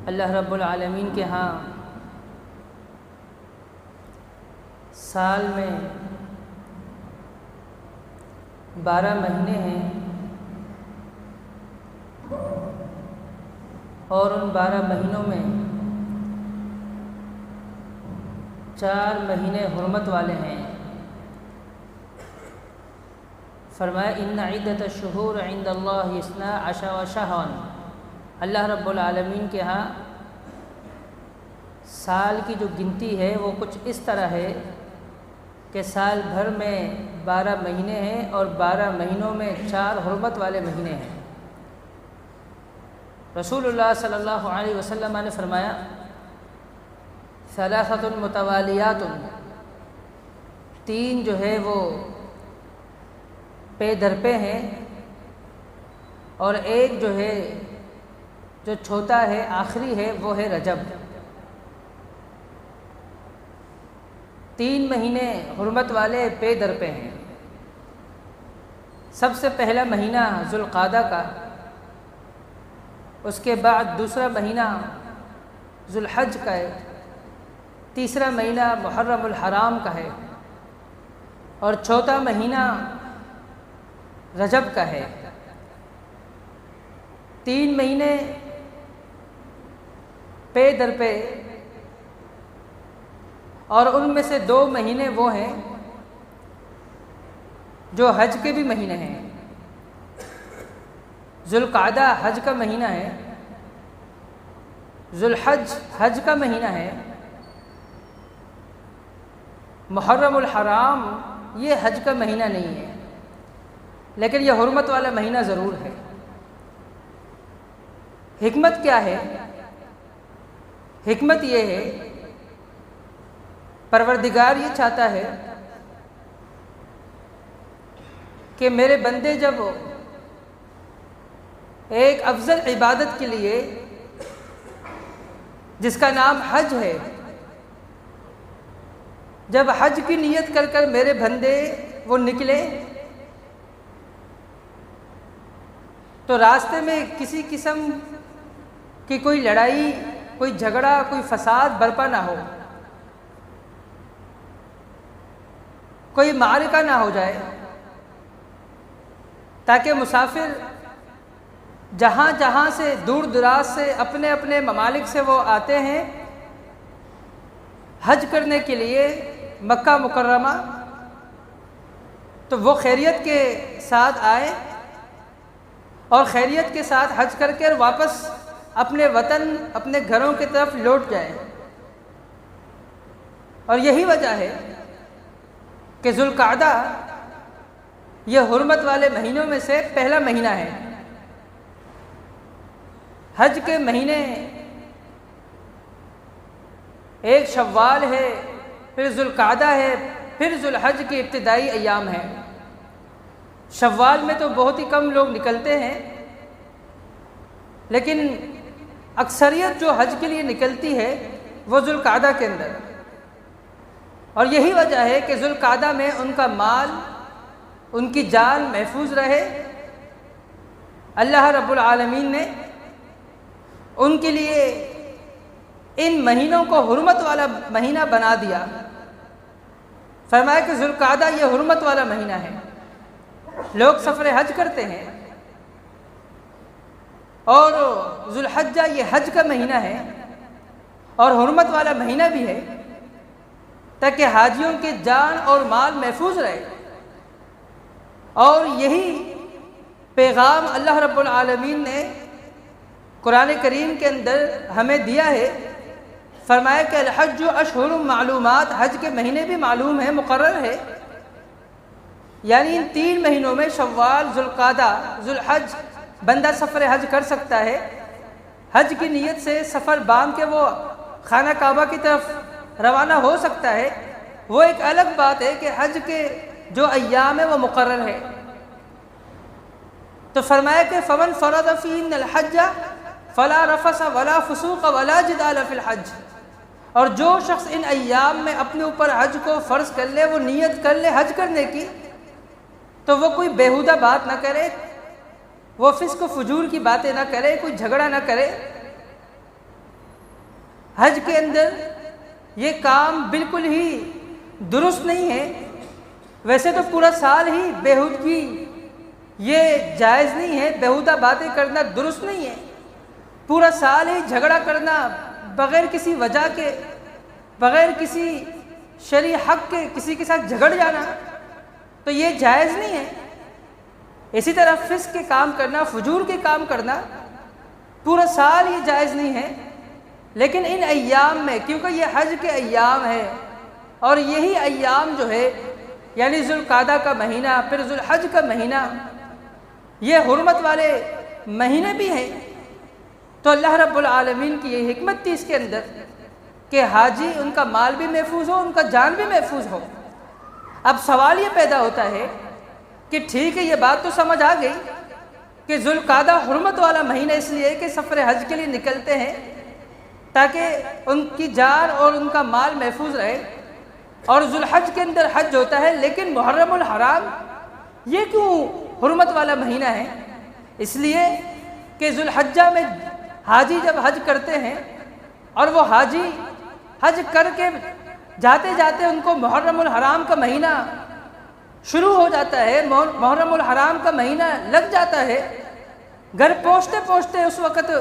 اللہ رب العالمین کے ہاں سال میں 12 مہینے ہیں اور ان 12 مہینوں میں 4 مہینے حرمت والے ہیں۔ فرمایا ان عدۃ الشہور عند اللہ 12 شہرا، اللہ رب العالمین کے ہاں سال کی جو گنتی ہے وہ کچھ اس طرح ہے کہ سال بھر میں 12 مہینے ہیں اور 12 مہینوں میں 4 حرمت والے مہینے ہیں۔ رسول اللہ صلی اللہ علیہ وسلم نے فرمایا ثلاثۃ متوالیات، 3 جو ہے وہ پے در پے ہیں، اور ایک جو ہے جو چھوٹا ہے آخری ہے وہ ہے رجب۔ 3 مہینے حرمت والے پے در پے ہیں۔ سب سے پہلا مہینہ ذوالقعدہ کا، اس کے بعد دوسرا مہینہ ذوالحج کا ہے، تیسرا مہینہ محرم الحرام کا ہے، اور چوتھا مہینہ رجب کا ہے۔ 3 مہینے پے در پے، اور ان میں سے 2 مہینے وہ ہیں جو حج کے بھی مہینے ہیں۔ ذوالقعدہ حج کا مہینہ ہے، ذوالحج حج کا مہینہ ہے، محرم الحرام یہ حج کا مہینہ نہیں ہے، لیکن یہ حرمت والا مہینہ ضرور ہے۔ حکمت کیا ہے؟ حکمت یہ ہے، پروردگار یہ چاہتا ہے کہ میرے بندے جب ایک افضل عبادت کے لیے جس کا نام حج ہے، جب حج کی نیت کر کر میرے بندے وہ نکلے تو راستے میں کسی قسم کی کوئی لڑائی، کوئی جھگڑا، کوئی فساد برپا نہ ہو، کوئی معرکہ نہ ہو جائے، تاکہ مسافر جہاں جہاں سے دور دراز سے اپنے اپنے ممالک سے وہ آتے ہیں حج کرنے کے لیے مکہ مکرمہ، تو وہ خیریت کے ساتھ آئے اور خیریت کے ساتھ حج کر کے واپس اپنے وطن، اپنے گھروں کی طرف لوٹ جائیں۔ اور یہی وجہ ہے کہ ذوالقعدہ یہ حرمت والے مہینوں میں سے پہلا مہینہ ہے۔ حج کے مہینے ایک شوال ہے، پھر ذوالقعدہ ہے، پھر ذوالحج کے ابتدائی ایام ہیں۔ شوال میں تو بہت ہی کم لوگ نکلتے ہیں، لیکن اکثریت جو حج کے لیے نکلتی ہے وہ ذوالقعدہ کے اندر، اور یہی وجہ ہے کہ ذوالقعدہ میں ان کا مال، ان کی جان محفوظ رہے۔ اللہ رب العالمین نے ان کے لیے ان مہینوں کو حرمت والا مہینہ بنا دیا۔ فرمایا کہ ذوالقعدہ یہ حرمت والا مہینہ ہے، لوگ سفر حج کرتے ہیں، اور ذوالحجہ یہ حج کا مہینہ ہے اور حرمت والا مہینہ بھی ہے، تاکہ حاجیوں کے جان اور مال محفوظ رہے۔ اور یہی پیغام اللہ رب العالمین نے قرآن کریم کے اندر ہمیں دیا ہے۔ فرمایا کہ الحج اشہر معلومات، حج کے مہینے بھی معلوم ہیں، مقرر ہے، یعنی ان 3 مہینوں میں شوال، ذوالقعدہ، ذوالحج بندہ سفر حج کر سکتا ہے۔ حج کی نیت سے سفر باندھ کے وہ خانہ کعبہ کی طرف روانہ ہو سکتا ہے، وہ ایک الگ بات ہے کہ حج کے جو ایام ہے وہ مقرر ہے۔ تو فرمایا کہ فمن فرض فیہن الحج فلا رفث ولا فسوق ولا جدال فی الحج، اور جو شخص ان ایام میں اپنے اوپر حج کو فرض کر لے، وہ نیت کر لے حج کرنے کی، تو وہ کوئی بیہودہ بات نہ کرے، وہ فسق و فجور کی باتیں نہ کرے، کوئی جھگڑا نہ کرے، حج کے اندر یہ کام بالکل ہی درست نہیں ہے۔ ویسے تو پورا سال ہی بےہودگی یہ جائز نہیں ہے، بیہودہ باتیں کرنا درست نہیں ہے۔ پورا سال ہی جھگڑا کرنا بغیر کسی وجہ کے، بغیر کسی شرعی حق کے کسی کے ساتھ جھگڑ جانا تو یہ جائز نہیں ہے۔ اسی طرح فسق کے کام کرنا، فجور کے کام کرنا پورا سال ہی جائز نہیں ہے، لیکن ان ایام میں، کیونکہ یہ حج کے ایام ہے اور یہی ایام جو ہے یعنی ذوالقعدہ کا مہینہ، پھر ذوالحج کا مہینہ، یہ حرمت والے مہینے بھی ہیں، تو اللہ رب العالمین کی یہ حکمت تھی اس کے اندر کہ حاجی ان کا مال بھی محفوظ ہو، ان کا جان بھی محفوظ ہو۔ اب سوال یہ پیدا ہوتا ہے کہ ٹھیک ہے، یہ بات تو سمجھ آ گئی کہ ذوالقعدہ حرمت والا مہینہ اس لیے کہ سفر حج کے لیے نکلتے ہیں تاکہ ان کی جان اور ان کا مال محفوظ رہے، اور ذوالحج کے اندر حج ہوتا ہے، لیکن محرم الحرام یہ کیوں حرمت والا مہینہ ہے؟ اس لیے کہ ذوالحجہ میں حاجی جب حج کرتے ہیں اور وہ حاجی حج کر کے جاتے جاتے ان کو محرم الحرام کا مہینہ شروع ہو جاتا ہے، محرم الحرام کا مہینہ لگ جاتا ہے، گھر پہنچتے پہنچتے اس وقت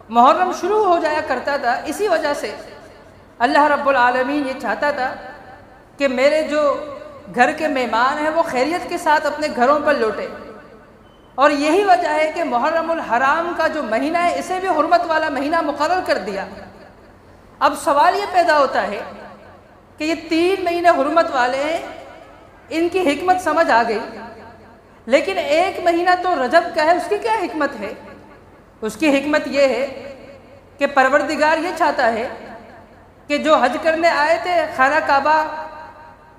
محرم شروع ہو جایا کرتا تھا۔ اسی وجہ سے اللہ رب العالمین یہ چاہتا تھا کہ میرے جو گھر کے مہمان ہیں وہ خیریت کے ساتھ اپنے گھروں پر لوٹے، اور یہی وجہ ہے کہ محرم الحرام کا جو مہینہ ہے اسے بھی حرمت والا مہینہ مقرر کر دیا۔ اب سوال یہ پیدا ہوتا ہے کہ یہ 3 مہینے حرمت والے ہیں، ان کی حکمت سمجھ آ گئی، لیکن ایک مہینہ تو رجب کا ہے، اس کی کیا حکمت ہے؟ اس کی حکمت یہ ہے کہ پروردگار یہ چاہتا ہے کہ جو حج کرنے آئے تھے خانہ کعبہ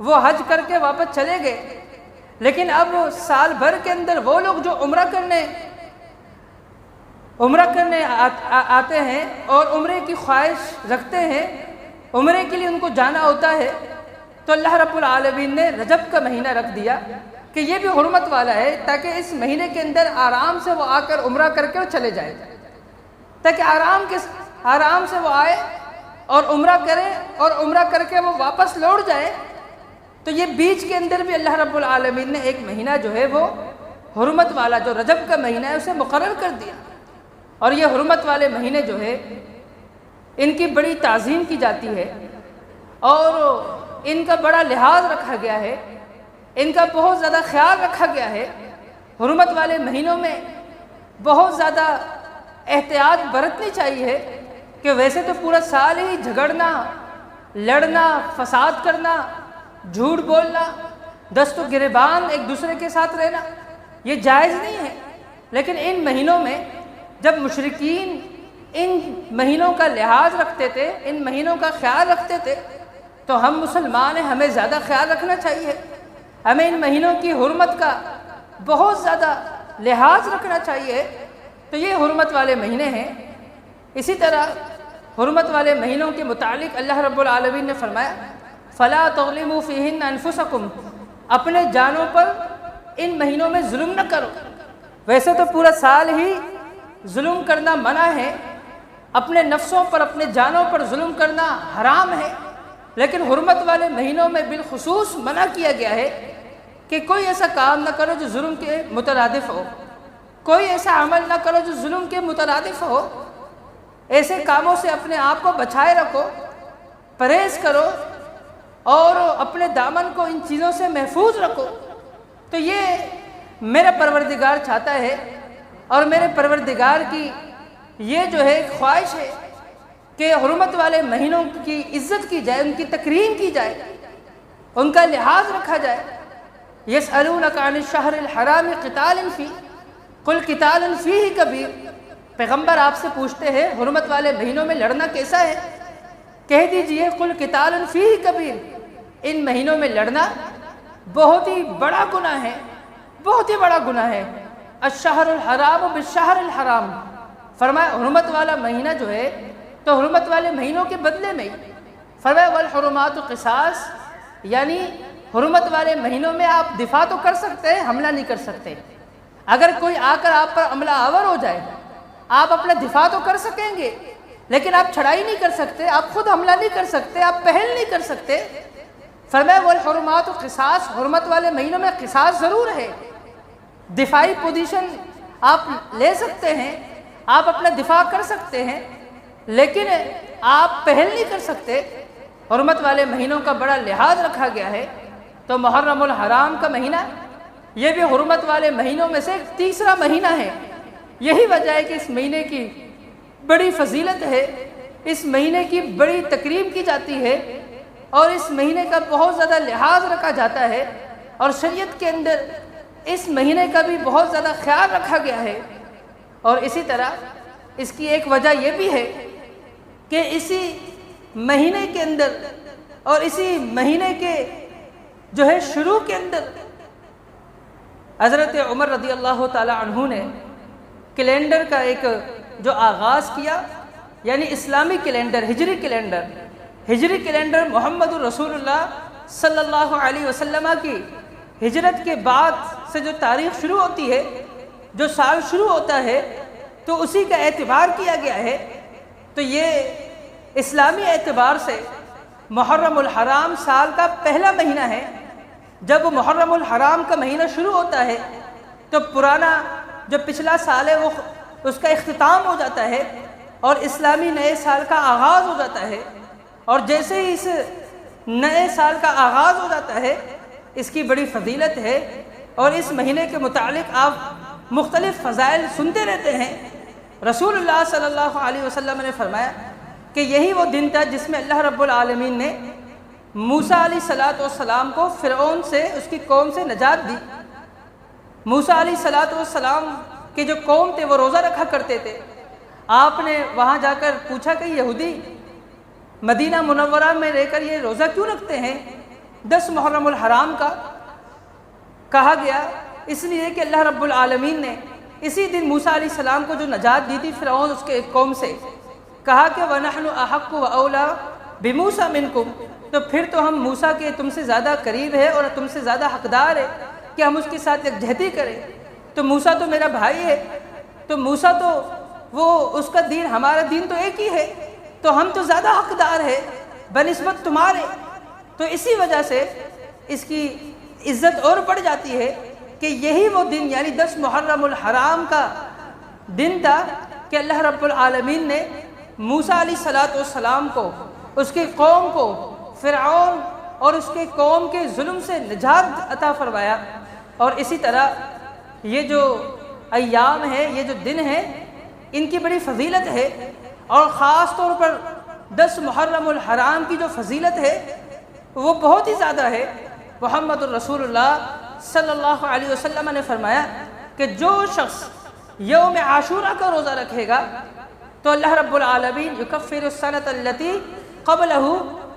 وہ حج کر کے واپس چلے گئے، لیکن اب سال بھر کے اندر وہ لوگ جو عمرہ کرنے آتے ہیں اور عمرے کی خواہش رکھتے ہیں، عمرے کے لیے ان کو جانا ہوتا ہے، تو اللہ رب العالمین نے رجب کا مہینہ رکھ دیا کہ یہ بھی حرمت والا ہے، تاکہ اس مہینے کے اندر آرام سے وہ آ کر عمرہ کر کے چلے جائے، تاکہ آرام سے وہ آئے اور عمرہ کرے اور عمرہ کر کے وہ واپس لوٹ جائے۔ تو یہ بیچ کے اندر بھی اللہ رب العالمین نے ایک مہینہ جو ہے وہ حرمت والا جو رجب کا مہینہ ہے اسے مقرر کر دیا، اور یہ حرمت والے مہینے جو ہے ان کی بڑی تعظیم کی جاتی ہے اور ان کا بڑا لحاظ رکھا گیا ہے، ان کا بہت زیادہ خیال رکھا گیا ہے۔ حرمت والے مہینوں میں بہت زیادہ احتیاط برتنی چاہیے کہ ویسے تو پورا سال ہی جھگڑنا، لڑنا، فساد کرنا، جھوٹ بولنا، دست و گریبان ایک دوسرے کے ساتھ رہنا یہ جائز نہیں ہے، لیکن ان مہینوں میں جب مشرکین ان مہینوں کا لحاظ رکھتے تھے، ان مہینوں کا خیال رکھتے تھے، تو ہم مسلمان ہیں، ہمیں زیادہ خیال رکھنا چاہیے، ہمیں ان مہینوں کی حرمت کا بہت زیادہ لحاظ رکھنا چاہیے۔ تو یہ حرمت والے مہینے ہیں۔ اسی طرح حرمت والے مہینوں کے متعلق اللہ رب العالمین نے فرمایا فَلَا تَظْلِمُوا فِيهِنَّ أَنفُسَكُمْ، اپنے جانوں پر ان مہینوں میں ظلم نہ کرو۔ ویسے تو پورا سال ہی ظلم کرنا منع ہے، اپنے نفسوں پر، اپنے جانوں پر ظلم کرنا حرام ہے، لیکن حرمت والے مہینوں میں بالخصوص منع کیا گیا ہے کہ کوئی ایسا کام نہ کرو جو ظلم کے مترادف ہو، کوئی ایسا عمل نہ کرو جو ظلم کے مترادف ہو، ایسے کاموں سے اپنے آپ کو بچائے رکھو، پرہیز کرو اور اپنے دامن کو ان چیزوں سے محفوظ رکھو۔ تو یہ میرا پروردگار چاہتا ہے، اور میرے پروردگار کی یہ جو ہے خواہش ہے کہ حرمت والے مہینوں کی عزت کی جائے، ان کی تکریم کی جائے، ان کا لحاظ رکھا جائے۔ یسألونک عن الشہر الحرام قتال فیہ قل قتال فیہ کبیر، پیغمبر آپ سے پوچھتے ہیں حرمت والے مہینوں میں لڑنا کیسا ہے؟ کہہ دیجئے قل قتال فیہ کبیر، ان مہینوں میں لڑنا بہت ہی بڑا گناہ ہے، بہت ہی بڑا گناہ ہے۔ الشہر الحرام بالشہر الحرام، فرمایا حرمت والا مہینہ جو ہے تو حرمت والے مہینوں کے بدلے میں، فرمایا والحرمات قصاص، یعنی حرمت والے مہینوں میں آپ دفاع تو کر سکتے ہیں، حملہ نہیں کر سکتے۔ اگر کوئی آ کر آپ پر حملہ آور ہو جائے آپ اپنا دفاع تو کر سکیں گے، لیکن آپ چھڑائی نہیں کر سکتے، آپ خود حملہ نہیں کر سکتے، آپ پہل نہیں کر سکتے۔ فرمایا والحرمات قصاص، حرمت والے مہینوں میں قصاص ضرور ہے، دفاعی پوزیشن آپ لے سکتے ہیں، آپ اپنا دفاع کر سکتے ہیں، لیکن آپ پہل نہیں کر سکتے۔ حرمت والے مہینوں کا بڑا لحاظ رکھا گیا ہے۔ تو محرم الحرام کا مہینہ یہ بھی حرمت والے مہینوں میں سے ایک تیسرا مہینہ ہے۔ یہی وجہ ہے کہ اس مہینے کی بڑی فضیلت ہے، اس مہینے کی بڑی تقریب کی جاتی ہے، اور اس مہینے کا بہت زیادہ لحاظ رکھا جاتا ہے، اور شریعت کے اندر اس مہینے کا بھی بہت زیادہ خیال رکھا گیا ہے۔ اور اسی طرح اس کی ایک وجہ یہ بھی ہے کہ اسی مہینے کے اندر اور اسی مہینے کے جو ہے شروع کے اندر حضرت عمر رضی اللہ تعالی عنہ نے کیلنڈر کا ایک جو آغاز کیا، یعنی اسلامی کیلنڈر، ہجری کیلنڈر محمد الرسول اللہ صلی اللہ علیہ وسلم کی ہجرت کے بعد سے جو تاریخ شروع ہوتی ہے، جو سال شروع ہوتا ہے، تو اسی کا اعتبار کیا گیا ہے۔ تو یہ اسلامی اعتبار سے محرم الحرام سال کا پہلا مہینہ ہے۔ جب محرم الحرام کا مہینہ شروع ہوتا ہے تو پرانا جو پچھلا سال ہے وہ اس کا اختتام ہو جاتا ہے اور اسلامی نئے سال کا آغاز ہو جاتا ہے۔ اور جیسے ہی اس نئے سال کا آغاز ہو جاتا ہے، اس کی بڑی فضیلت ہے، اور اس مہینے کے متعلق آپ مختلف فضائل سنتے رہتے ہیں۔ رسول اللہ صلی اللہ علیہ وسلم نے فرمایا کہ یہی وہ دن تھا جس میں اللہ رب العالمین نے موسیٰ علیہ السلام کو فرعون سے، اس کی قوم سے نجات دی۔ موسیٰ علیہ السلام کے جو قوم تھے وہ روزہ رکھا کرتے تھے۔ آپ نے وہاں جا کر پوچھا کہ یہودی مدینہ منورہ میں رہ کر یہ روزہ کیوں رکھتے ہیں 10 محرم الحرام کا؟ کہا گیا اس لیے کہ اللہ رب العالمین نے اسی دن موسیٰ علیہ السلام کو جو نجات دی تھی فرعون اس کے ایک قوم سے، کہا کہ وَنَحْنُ أَحَقُّ وَأَوْلَى بِمُوسَىٰ مِنْكُمْ، تو پھر تو ہم موسیٰ کے تم سے زیادہ قریب ہے اور تم سے زیادہ حقدار ہے کہ ہم اس کے ساتھ یکجہتی کریں۔ تو موسیٰ تو میرا بھائی ہے، تو موسیٰ تو وہ اس کا دین ہمارا دین تو ایک ہی ہے، تو ہم تو زیادہ حقدار ہے بنسبت تمہارے۔ تو اسی وجہ سے اس کی عزت اور بڑھ جاتی ہے کہ یہی وہ دن یعنی 10 محرم الحرام کا دن تھا کہ اللہ رب العالمین نے موسیٰ علیہ السلام کو، اس کی قوم کو فرعون اور اس کے قوم کے ظلم سے نجات عطا فرمایا۔ اور اسی طرح یہ جو ایام ہیں، یہ جو دن ہیں، ان کی بڑی فضیلت ہے، اور خاص طور پر 10 محرم الحرام کی جو فضیلت ہے وہ بہت ہی زیادہ ہے۔ محمد الرسول اللہ صلی اللہ علیہ وسلم نے فرمایا کہ جو شخص یوم عاشورہ کا روزہ رکھے گا تو اللہ رب العالمین یکفر السنۃ التی قبلہ،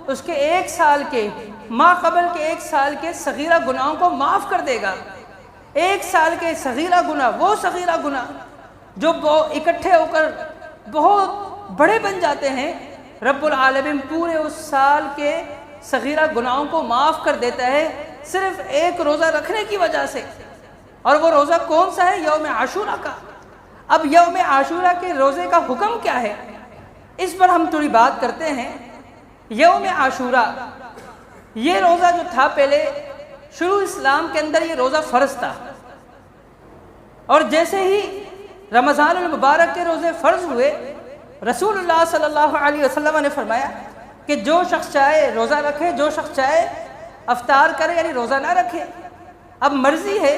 اس کے ایک سال کے ما قبل کے ایک سال کے صغیرہ گناہوں کو معاف کر دے گا۔ ایک سال کے صغیرہ گناہ، وہ صغیرہ گناہ جو اکٹھے ہو کر بہت بڑے بن جاتے ہیں، رب العالمین پورے اس سال کے صغیرہ گناہوں کو معاف کر دیتا ہے صرف ایک روزہ رکھنے کی وجہ سے۔ اور وہ روزہ کون سا ہے؟ یوم عاشورہ کا۔ اب یوم عاشورہ کے روزے کا حکم کیا ہے، اس پر ہم تھوڑی بات کرتے ہیں۔ یوم عاشورہ یہ روزہ جو تھا، پہلے شروع اسلام کے اندر یہ روزہ فرض تھا، اور جیسے ہی رمضان المبارک کے روزے فرض ہوئے، رسول اللہ صلی اللہ علیہ وسلم نے فرمایا کہ جو شخص چاہے روزہ رکھے، جو شخص چاہے افطار کرے، یعنی روزہ نہ رکھے۔ اب مرضی ہے،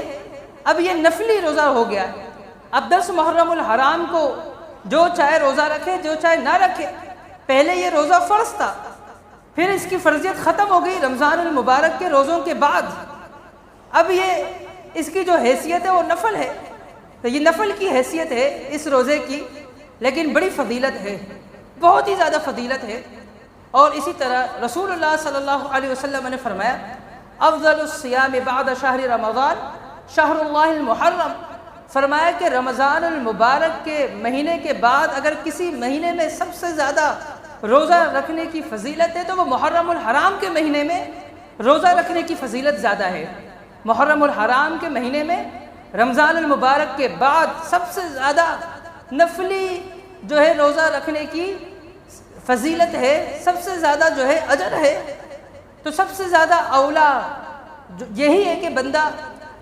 اب یہ نفلی روزہ ہو گیا۔ اب 10 محرم الحرام کو جو چاہے روزہ رکھے، جو چاہے نہ رکھے۔ پہلے یہ روزہ فرض تھا، پھر اس کی فرضیت ختم ہو گئی رمضان المبارک کے روزوں کے بعد۔ اب یہ اس کی جو حیثیت ہے وہ نفل ہے، تو یہ نفل کی حیثیت ہے اس روزے کی، لیکن بڑی فضیلت ہے، بہت ہی زیادہ فضیلت ہے۔ اور اسی طرح رسول اللہ صلی اللہ علیہ وسلم نے فرمایا افضل الصیام بعد شہر رمضان شہر اللہ المحرم، فرمایا کہ رمضان المبارک کے مہینے کے بعد اگر کسی مہینے میں سب سے زیادہ روزہ رکھنے کی فضیلت ہے تو وہ محرم الحرام کے مہینے میں روزہ رکھنے کی فضیلت زیادہ ہے۔ محرم الحرام کے مہینے میں رمضان المبارک کے بعد سب سے زیادہ نفلی جو ہے روزہ رکھنے کی فضیلت ہے، سب سے زیادہ جو ہے اجر ہے، تو سب سے زیادہ اولا یہی ہے کہ بندہ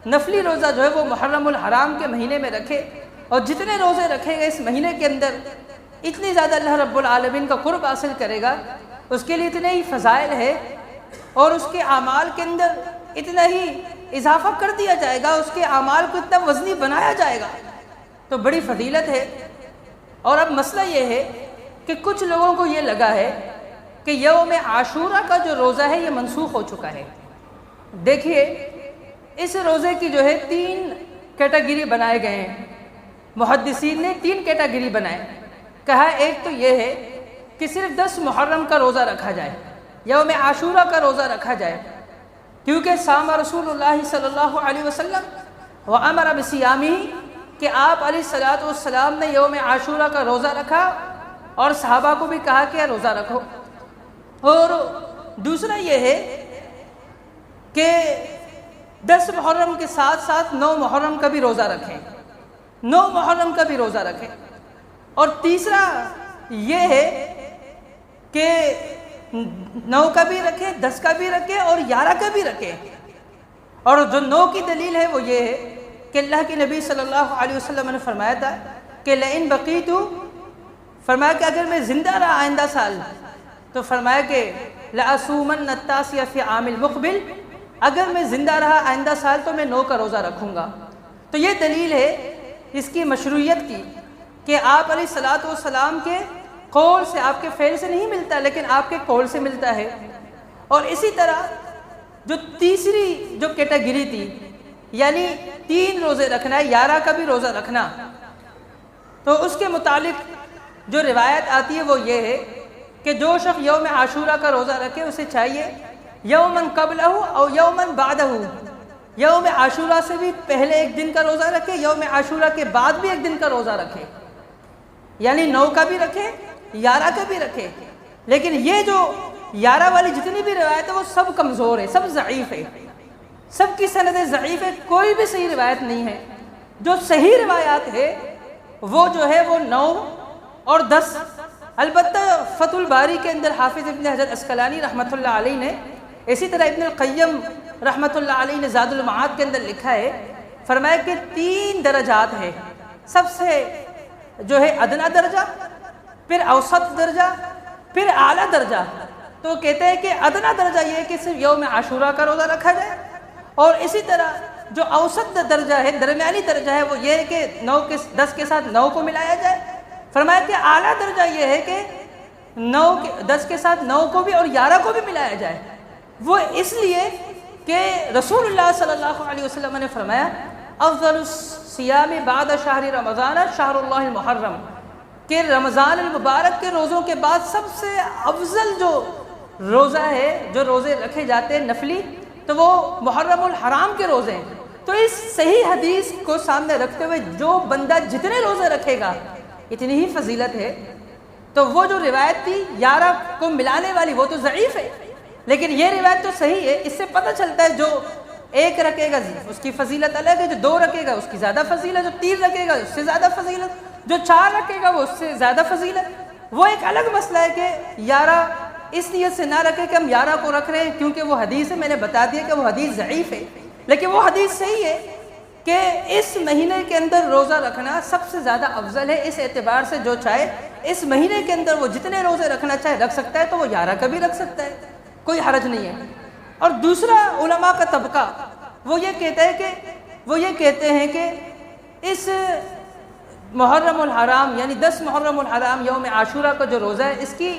نفلی روزہ جو ہے وہ محرم الحرام کے مہینے میں رکھے، اور جتنے روزے رکھے گا اس مہینے کے اندر اتنی زیادہ اللہ رب العالمین کا قرب حاصل کرے گا، اس کے لیے اتنے ہی فضائل ہے، اور اس کے اعمال کے اندر اتنا ہی اضافہ کر دیا جائے گا، اس کے اعمال کو اتنا وزنی بنایا جائے گا، تو بڑی فضیلت ہے۔ اور اب مسئلہ یہ ہے کہ کچھ لوگوں کو یہ لگا ہے کہ یوم عاشورہ کا جو روزہ ہے یہ منسوخ ہو چکا ہے۔ دیکھیے اس روزے کی جو ہے 3 کیٹیگری بنائے گئے ہیں، محدثین نے 3 کیٹیگری بنائے، کہا ایک تو یہ ہے کہ صرف 10 محرم کا روزہ رکھا جائے، یوم عاشورہ کا روزہ رکھا جائے، کیونکہ صام رسول اللہ صلی اللہ علیہ وسلم وامر بصیامہ، کہ آپ علیہ الصلوۃ والسلام نے یوم عاشورہ کا روزہ رکھا اور صحابہ کو بھی کہا کہ روزہ رکھو۔ اور دوسرا یہ ہے کہ 10 محرم کے ساتھ ساتھ 9 محرم کا بھی روزہ رکھیں، 9 محرم کا بھی روزہ رکھیں۔ اور تیسرا یہ ہے کہ 9 کا بھی رکھیں، 10 کا بھی رکھیں اور 11 کا بھی رکھیں۔ اور جو 9 کی دلیل ہے وہ یہ ہے کہ اللہ کے نبی صلی اللہ علیہ وسلم نے فرمایا تھا کہ لئن بقیت، فرمایا کہ اگر میں زندہ رہا آئندہ سال تو فرمایا کہ لأصومن التاسع فی عام المقبل، اگر میں زندہ رہا آئندہ سال تو میں 9 کا روزہ رکھوں گا۔ تو یہ دلیل ہے اس کی مشروعیت کی کہ آپ علیہ الصلوۃ والسلام کے قول سے، آپ کے فعل سے نہیں ملتا لیکن آپ کے قول سے ملتا ہے۔ اور اسی طرح جو تیسری جو کیٹیگری تھی، یعنی 3 روزے رکھنا ہے، 11 کا بھی روزہ رکھنا، تو اس کے متعلق جو روایت آتی ہے وہ یہ ہے کہ جو شخص یوم عاشورہ کا روزہ رکھے اسے چاہیے یومن قبلہ او یومن بعدہ، یوم عاشورہ سے بھی پہلے ایک دن کا روزہ رکھے، یوم عاشورہ کے بعد بھی ایک دن کا روزہ رکھے، یعنی 9 کا بھی رکھے، 11 کا بھی رکھے۔ لیکن یہ جو 11 والی جتنی بھی روایت ہے وہ سب کمزور ہے، سب ضعیف ہے، سب کی سندیں ضعیف ہے، کوئی بھی صحیح روایت نہیں ہے۔ جو صحیح روایات ہے وہ جو ہے وہ 9 اور 10۔ البتہ فتح الباری کے اندر حافظ ابن حجر عسقلانی رحمۃ اللہ علیہ نے، اسی طرح ابن القیم رحمۃ اللہ علیہ نے زاد المعاد کے اندر لکھا ہے، فرمایا کہ 3 درجات ہیں، سب سے جو ہے ادنا درجہ، پھر اوسط درجہ، پھر اعلیٰ درجہ۔ تو کہتے ہیں کہ ادنا درجہ یہ ہے کہ صرف یوم عاشورہ کا روزہ رکھا جائے، اور اسی طرح جو اوسط درجہ ہے، درمیانی درجہ ہے، وہ یہ ہے کہ 10 کے ساتھ 9 کو ملایا جائے۔ فرمایا کہ اعلیٰ درجہ یہ ہے کہ 10 کے ساتھ 9 کو بھی اور 11 کو بھی ملایا جائے۔ وہ اس لیے کہ رسول اللہ صلی اللہ علیہ وسلم نے فرمایا افضل الصیام بعد شہر رمضان شہر اللہ المحرم، کہ رمضان المبارک کے روزوں کے بعد سب سے افضل جو روزہ ہے، جو روزے رکھے جاتے ہیں نفلی، تو وہ محرم الحرام کے روزے ہیں۔ تو اس صحیح حدیث کو سامنے رکھتے ہوئے جو بندہ جتنے روزے رکھے گا اتنی ہی فضیلت ہے۔ تو وہ جو روایت تھی 11 کو ملانے والی وہ تو ضعیف ہے، لیکن یہ روایت تو صحیح ہے۔ اس سے پتہ چلتا ہے جو 1 رکھے گا اس کی فضیلت الگ ہے، جو 2 رکھے گا اس کی زیادہ فضیلت، جو 3 رکھے گا اس سے زیادہ فضیلت، جو 4 رکھے گا وہ اس سے زیادہ فضیلت۔ وہ ایک الگ مسئلہ ہے کہ 11 اس نیت سے نہ رکھے کہ ہم 11 کو رکھ رہے ہیں کیونکہ وہ حدیث ہے، میں نے بتا دیا کہ وہ حدیث ضعیف ہے، لیکن وہ حدیث صحیح ہے کہ اس مہینے کے اندر روزہ رکھنا سب سے زیادہ افضل ہے۔ اس اعتبار سے جو چاہے اس مہینے کے اندر وہ جتنے روزے رکھنا چاہے رکھ سکتا ہے، تو وہ 11 کا بھی رکھ سکتا ہے، کوئی حرج نہیں ہے۔ اور دوسرا علماء کا طبقہ وہ یہ کہتے ہیں کہ اس محرم الحرام یعنی 10 محرم الحرام یوم عاشورہ کا جو روزہ ہے اس کی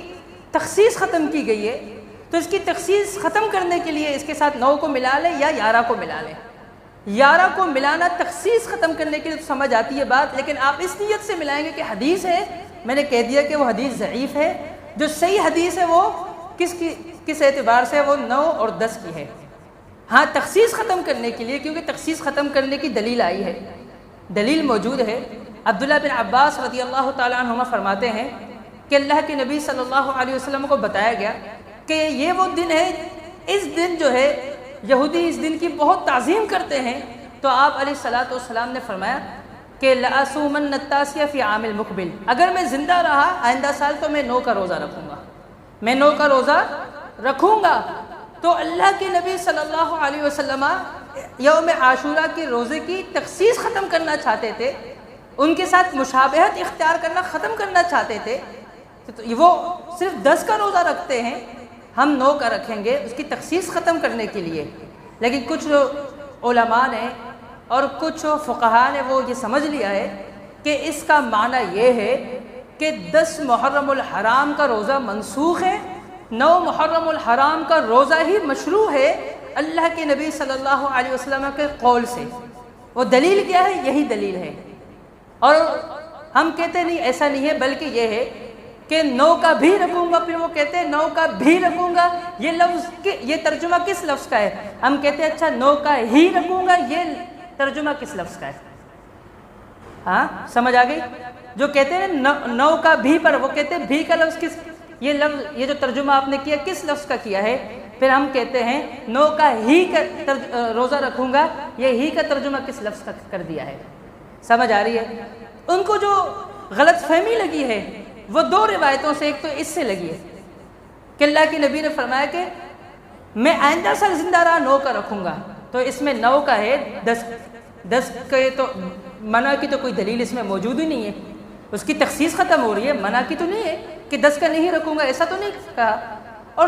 تخصیص ختم کی گئی ہے، تو اس کی تخصیص ختم کرنے کے لیے اس کے ساتھ 9 کو ملا لیں یا 11 کو ملا لیں۔ 11 کو ملانا تخصیص ختم کرنے کے لیے تو سمجھ آتی ہے بات، لیکن آپ اس نیت سے ملائیں گے کہ حدیث ہے، میں نے کہہ دیا کہ وہ حدیث ضعیف ہے۔ جو صحیح حدیث ہے وہ کس اعتبار سے وہ 9 اور 10 کی ہے۔ ہاں تخصیص ختم کرنے کے لیے، کیونکہ تخصیص ختم کرنے کی دلیل آئی ہے، دلیل موجود ہے۔ عبداللہ بن عباس رضی اللہ تعالیٰ عنہما فرماتے ہیں کہ اللہ کے نبی صلی اللہ علیہ وسلم کو بتایا گیا کہ یہ وہ دن ہے، اس دن جو ہے یہودی اس دن کی بہت تعظیم کرتے ہیں، تو آپ علیہ الصلوۃ والسلام نے فرمایا کہ لأصومن التاسع فی عام المقبل، اگر میں زندہ رہا آئندہ سال تو میں 9 کا روزہ رکھوں گا۔ میں 9 کا روزہ رکھوں گا۔ تو اللہ کے نبی صلی اللہ علیہ وسلم یوم عاشورہ کے روزے کی تخصیص ختم کرنا چاہتے تھے، ان کے ساتھ مشابہت اختیار کرنا ختم کرنا چاہتے تھے۔ تو وہ صرف 10 کا روزہ رکھتے ہیں، ہم 9 کا رکھیں گے اس کی تخصیص ختم کرنے کے لیے۔ لیکن کچھ علماء نے اور کچھ فقہاء نے وہ یہ سمجھ لیا ہے کہ اس کا معنی یہ ہے کہ 10 محرم الحرام کا روزہ منسوخ ہے، 9 محرم الحرام کا روزہ ہی مشروع ہے اللہ کے نبی صلی اللہ علیہ وسلم کے قول سے۔ وہ دلیل کیا ہے؟ یہی دلیل ہے۔ اور ہم کہتے نہیں ایسا نہیں ہے، بلکہ یہ ہے کہ 9 کا بھی رکھوں گا، پھر وہ کہتے ہیں 9 کا بھی رکھوں گا، یہ لفظ یہ ترجمہ کس لفظ کا ہے؟ ہم کہتے ہیں اچھا 9 کا ہی رکھوں گا، یہ ترجمہ کس لفظ کا ہے؟ ہاں سمجھ آ گئی؟ جو کہتے ہیں 9 کا بھی پر، وہ کہتے ہیں بھی کا لفظ کس، یہ لفظ یہ جو ترجمہ آپ نے کیا کس لفظ کا کیا ہے؟ پھر ہم کہتے ہیں 9 کا ہی کا روزہ رکھوں گا، یہ ہی کا ترجمہ کس لفظ کا کر دیا ہے؟ سمجھ آ رہی ہے؟ ان کو جو غلط فہمی لگی ہے وہ 2 روایتوں سے، ایک تو اس سے لگی ہے کہ اللہ کے نبی نے فرمایا کہ میں آئندہ سال زندہ رہا 9 کا رکھوں گا، تو اس میں 9 کا ہے، 10 کے تو منع کی تو کوئی دلیل اس میں موجود ہی نہیں ہے، اس کی تخصیص ختم ہو رہی ہے، منع کی تو نہیں ہے کہ 10 کا نہیں رکھوں گا، ایسا تو نہیں کہا۔ اور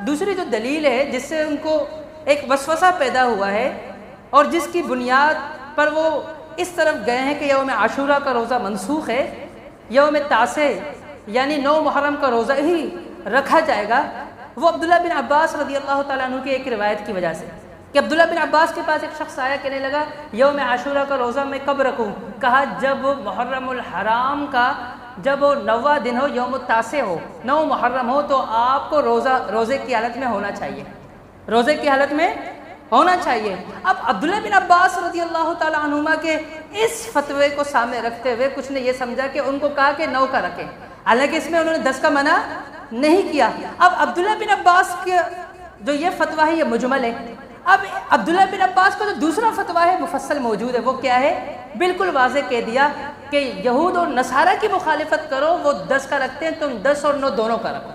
دوسری جو دلیل ہے جس سے ان کو ایک وسوسہ پیدا ہوا ہے اور جس کی بنیاد پر وہ اس طرف گئے ہیں کہ یوم عاشورہ کا روزہ منسوخ ہے، یوم تاسع یعنی 9 محرم کا روزہ ہی رکھا جائے گا، وہ عبداللہ بن عباس رضی اللہ تعالیٰ عنہ کی ایک روایت کی وجہ سے کہ عبداللہ بن عباس کے پاس ایک شخص آیا، کہنے لگا یوم عاشورہ کا روزہ میں کب رکھوں؟ کہا جب محرم الحرام کا جب 9واں دن ہو، یوم التاسع ہو، 9 محرم ہو، تو آپ کو روزے کی حالت میں ہونا چاہیے، روزے کی حالت میں ہونا چاہیے۔ اب عبداللہ بن عباس رضی اللہ تعالیٰ عنہما کے اس فتوے کو سامنے رکھتے ہوئے کچھ نے یہ سمجھا کہ ان کو کہا کہ 9 کا رکھیں، حالانکہ اس میں انہوں نے 10 کا منع نہیں کیا۔ اب عبداللہ بن عباس کے جو یہ فتویٰ ہے یہ مجمل ہے، اب عبداللہ بن عباس کا جو دوسرا فتویٰ ہے مفصل موجود ہے، وہ کیا ہے؟ بالکل واضح کہہ دیا کہ یہود اور نصارہ کی مخالفت کرو، وہ 10 کا رکھتے ہیں، تم 10 اور 9 دونوں کا رکھو۔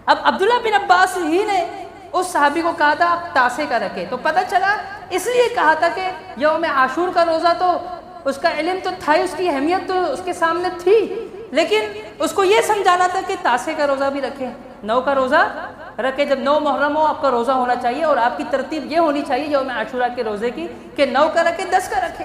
اب عبداللہ بن عباس ہی نے اس صحابی کو کہا تھا آپ تاسع کا رکھے، تو پتہ چلا اس لیے کہا تھا کہ یوم عاشور کا روزہ تو اس کا علم تو تھا، اس کی اہمیت تو اس کے سامنے تھی، لیکن اس کو یہ سمجھانا تھا کہ تاسع کا روزہ بھی رکھیں، 9 کا روزہ رکھے، جب 9 محرم ہو آپ کا روزہ ہونا چاہیے اور آپ کی ترتیب یہ ہونی چاہیے یوم عاشورہ کے روزے کی کہ 9 کا رکھے 10 کا رکھے،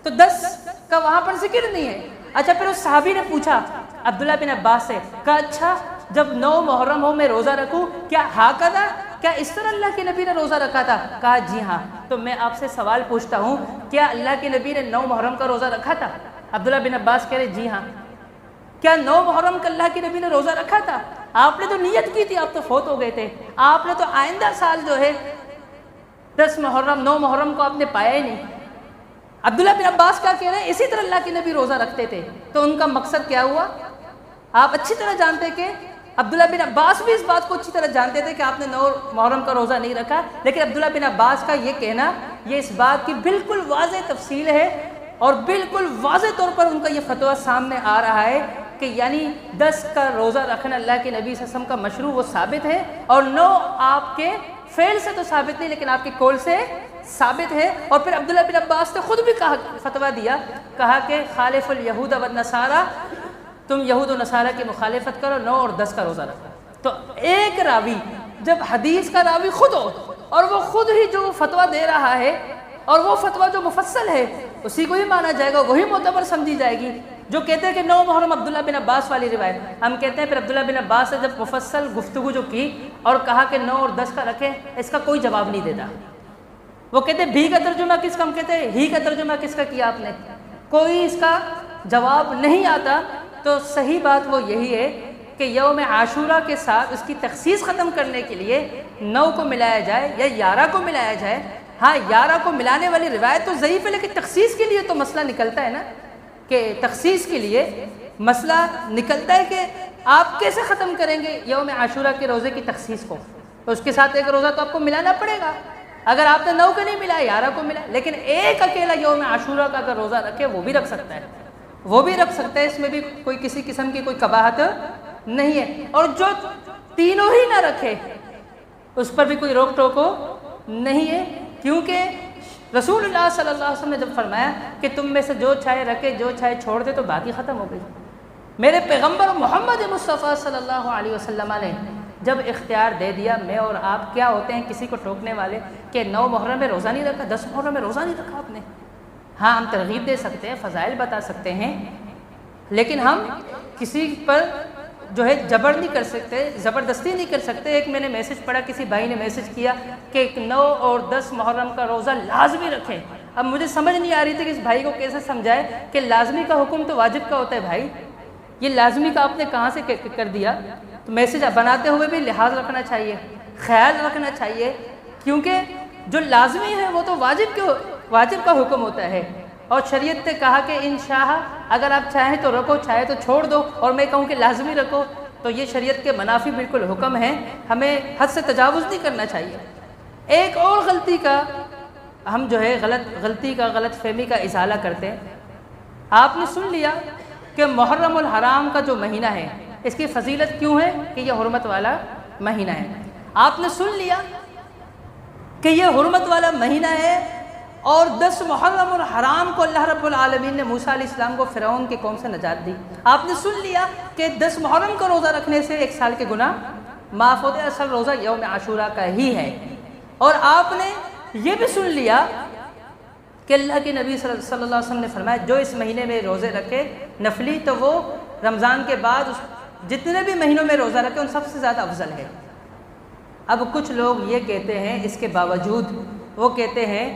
تو 10 کا وہاں پر ذکر نہیں ہے۔ اچھا پھر اس صحابی نے پوچھا عبداللہ بن عباس سے، کہا اچھا جب 9 محرم ہو میں روزہ رکھوں، کیا ہاکذا، کیا اس طرح اللہ کے نبی نے روزہ رکھا تھا؟ کہا جی ہاں۔ تو میں آپ سے سوال پوچھتا ہوں، کیا اللہ کے نبی نے 9 محرم کا روزہ رکھا تھا؟ عبداللہ بن عباس کہہ رہے جی ہاں۔ کیا 9 محرم کا اللہ کے نبی نے روزہ رکھا تھا؟ آپ نے تو نیت کی تھی، آپ تو فوت ہو گئے تھے، آپ نے تو آئندہ سال جو ہے 10 محرم 9 محرم کو آپ نے پایا ہی نہیں۔ عبداللہ بن عباس کیا کہہ رہے ہیں؟ اسی طرح اللہ کے نبی روزہ رکھتے تھے، تو ان کا مقصد کیا ہوا؟ آپ اچھی طرح جانتے کہ عبداللہ بن عباس بھی اس بات کو اچھی طرح جانتے تھے کہ آپ نے 9 محرم کا روزہ نہیں رکھا، لیکن عبداللہ بن عباس کا یہ کہنا یہ اس بات کی بالکل واضح تفصیل ہے اور بالکل واضح طور پر ان کا یہ فتویٰ سامنے آ رہا ہے کہ یعنی 10 کا روزہ رکھنا اللہ کے نبی صلی اللہ علیہ وسلم کا مشروع وہ ثابت ہے، اور 9 آپ کے فعل سے تو ثابت نہیں لیکن آپ کے قول سے ثابت ہے۔ اور پھر عبداللہ بن عباس نے خود بھی فتویٰ دیا، کہا کہ خالف الیہود والنصارى، تم یہود و نصارہ کی مخالفت کرو، 9 اور 10 کا روزہ رکھو۔ تو ایک راوی جب حدیث کا راوی خود ہو اور وہ خود ہی جو فتویٰ دے رہا ہے اور وہ فتویٰ جو مفصل ہے اسی کو ہی مانا جائے گا، وہی معتبر سمجھی جائے گی۔ جو کہتے ہیں کہ 9 محرم عبداللہ بن عباس والی روایت، ہم کہتے ہیں پھر عبداللہ بن عباس نے جب مفصل گفتگو جو کی اور کہا کہ 9 اور 10 کا رکھیں، اس کا کوئی جواب نہیں دیتا۔ وہ کہتے ہیں بھی کا ترجمہ کس کا، ہم کہتے ہیں ہی کا ترجمہ کس کا کیا آپ نے، کوئی اس کا جواب نہیں آتا۔ تو صحیح بات وہ یہی ہے کہ یوم عاشورہ کے ساتھ اس کی تخصیص ختم کرنے کے لیے 9 کو ملایا جائے یا 11 کو ملایا جائے۔ ہاں 11 کو ملانے والی روایت تو ضعیف ہے، لیکن تخصیص کے لیے تو مسئلہ نکلتا ہے نا، کہ تخصیص کے لیے مسئلہ نکلتا ہے کہ آپ کیسے ختم کریں گے یوم عاشورہ کے روزے کی تخصیص کو، تو اس کے ساتھ ایک روزہ تو آپ کو ملانا پڑے گا۔ اگر آپ نے 9 کا نہیں ملا 11 کو ملا، لیکن ایک اکیلا یوم عاشورہ کا اگر روزہ رکھے وہ بھی رکھ سکتا ہے، وہ بھی رکھ سکتا ہے، اس میں بھی کوئی کسی قسم کی کوئی قباحت نہیں ہے، اور جو تینوں ہی نہ رکھے اس پر بھی کوئی روک ٹوک نہیں ہے، کیونکہ رسول اللہ صلی اللہ علیہ وسلم نے جب فرمایا کہ تم میں سے جو چاہے رکھے جو چاہے چھوڑ دے تو باقی ختم ہو گئی۔ میرے پیغمبر محمد مصطفیٰ صلی اللہ علیہ وسلم نے جب اختیار دے دیا، میں اور آپ کیا ہوتے ہیں کسی کو ٹوکنے والے کہ 9 محرم میں روزہ نہیں رکھا، 10 محرم میں روزہ نہیں رکھا آپ نے؟ ہاں ہم ترغیب دے سکتے ہیں، فضائل بتا سکتے ہیں، لیکن ہم کسی پر جو ہے جبر نہیں کر سکتے، زبردستی نہیں کر سکتے۔ ایک میں نے میسج پڑھا، کسی بھائی نے میسج کیا کہ 9 اور 10 محرم کا روزہ لازمی رکھیں۔ اب مجھے سمجھ نہیں آ رہی تھی کہ اس بھائی کو کیسے سمجھائے کہ لازمی کا حکم تو واجب کا ہوتا ہے بھائی، یہ لازمی کا آپ نے کہاں سے کر دیا؟ تو میسج بناتے ہوئے بھی لحاظ رکھنا چاہیے، خیال رکھنا چاہیے، کیونکہ جو لازمی ہے وہ تو واجب کا حکم ہوتا ہے، اور شریعت نے کہا کہ انشاء اگر آپ چاہیں تو رکھو، چاہے تو چھوڑ دو، اور میں کہوں کہ لازمی رکھو تو یہ شریعت کے منافی بالکل حکم ہے، ہمیں حد سے تجاوز نہیں کرنا چاہیے۔ ایک اور غلطی کا ہم جو ہے غلط فہمی کا ازالہ کرتے ہیں۔ آپ نے سن لیا کہ محرم الحرام کا جو مہینہ ہے اس کی فضیلت کیوں ہے کہ یہ حرمت والا مہینہ ہے۔ آپ نے سن لیا کہ یہ حرمت والا مہینہ ہے، اور 10 محرم الحرام کو اللہ رب العالمین نے موسیٰ علیہ السلام کو فرعون کی قوم سے نجات دی۔ آپ نے سن لیا کہ 10 محرم کا روزہ رکھنے سے 1 سال کے گناہ معاف ہوتے، اصل روزہ یوم عاشوراء کا ہی ہے۔ اور آپ نے یہ بھی سن لیا کہ اللہ کے نبی صلی اللہ علیہ وسلم نے فرمایا جو اس مہینے میں روزے رکھے نفلی تو وہ رمضان کے بعد جتنے بھی مہینوں میں روزہ رکھے ان سب سے زیادہ افضل ہے۔ اب کچھ لوگ یہ کہتے ہیں، اس کے باوجود وہ کہتے ہیں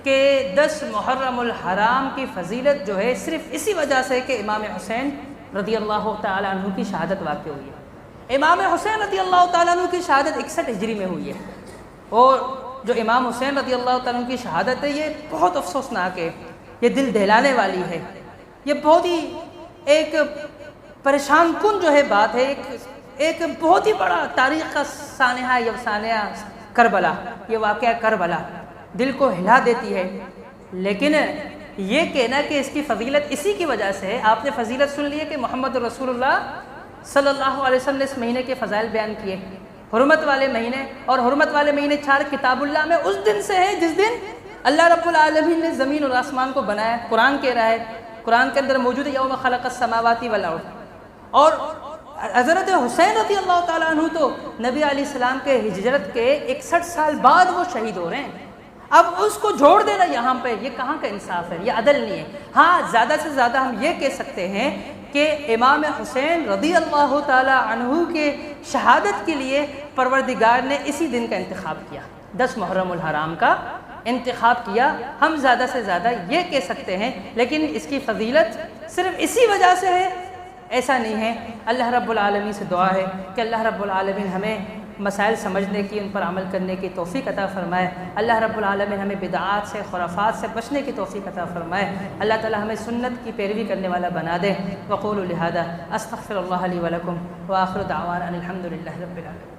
کہ 10 محرم الحرام کی فضیلت جو ہے صرف اسی وجہ سے کہ امام حسین رضی اللہ تعالیٰ عنہ کی شہادت واقع ہوئی ہے۔ امام حسین رضی اللہ تعالیٰ عنہ کی شہادت 61 ہجری میں ہوئی ہے، اور جو امام حسین رضی اللہ تعالیٰ عنہ کی شہادت ہے یہ بہت افسوسناک ہے، یہ دل دہلانے والی ہے، یہ بہت ہی ایک پریشان کن جو ہے بات ہے، ایک بہت ہی بڑا تاریخ کا سانحہ یا سانحہ کربلا، یہ واقعہ کربلا دل کو ہلا دیتی ہے۔ لیکن یہ کہنا کہ اس کی فضیلت اسی کی وجہ سے ہے، آپ نے فضیلت سن لی ہے کہ محمد رسول اللہ صلی اللہ علیہ وسلم نے اس مہینے کے فضائل بیان کیے، حرمت والے مہینے، اور حرمت والے مہینے 4 کتاب اللہ میں اس دن سے ہے جس دن اللہ رب العالمین نے زمین اور آسمان کو بنایا۔ قرآن کہہ رہا ہے، قرآن کے اندر موجود ہے یوم خلق السماوات والارض، اور حضرت حسین رضی اللہ تعالیٰ عنہ تو نبی علیہ السلام کے ہجرت کے 61 سال بعد وہ شہید ہو رہے ہیں۔ اب اس کو جوڑ دینا یہاں پہ یہ کہاں کا انصاف ہے، یہ عدل نہیں ہے۔ ہاں زیادہ سے زیادہ ہم یہ کہہ سکتے ہیں کہ امام حسین رضی اللہ تعالیٰ عنہ کے شہادت کے لیے پروردگار نے اسی دن کا انتخاب کیا، 10 محرم الحرام کا انتخاب کیا، ہم زیادہ سے زیادہ یہ کہہ سکتے ہیں، لیکن اس کی فضیلت صرف اسی وجہ سے ہے ایسا نہیں ہے۔ اللہ رب العالمین سے دعا ہے کہ اللہ رب العالمین ہمیں مسائل سمجھنے کی، ان پر عمل کرنے کی توفیق عطا فرمائے۔ اللہ رب العالمین ہمیں بدعات سے، خرافات سے بچنے کی توفیق عطا فرمائے۔ اللہ تعالی ہمیں سنت کی پیروی کرنے والا بنا دے۔ وقولوا لہذا استغفر اللہ لی ولکم وآخر دعوانا ان الحمد للہ رب العالمین۔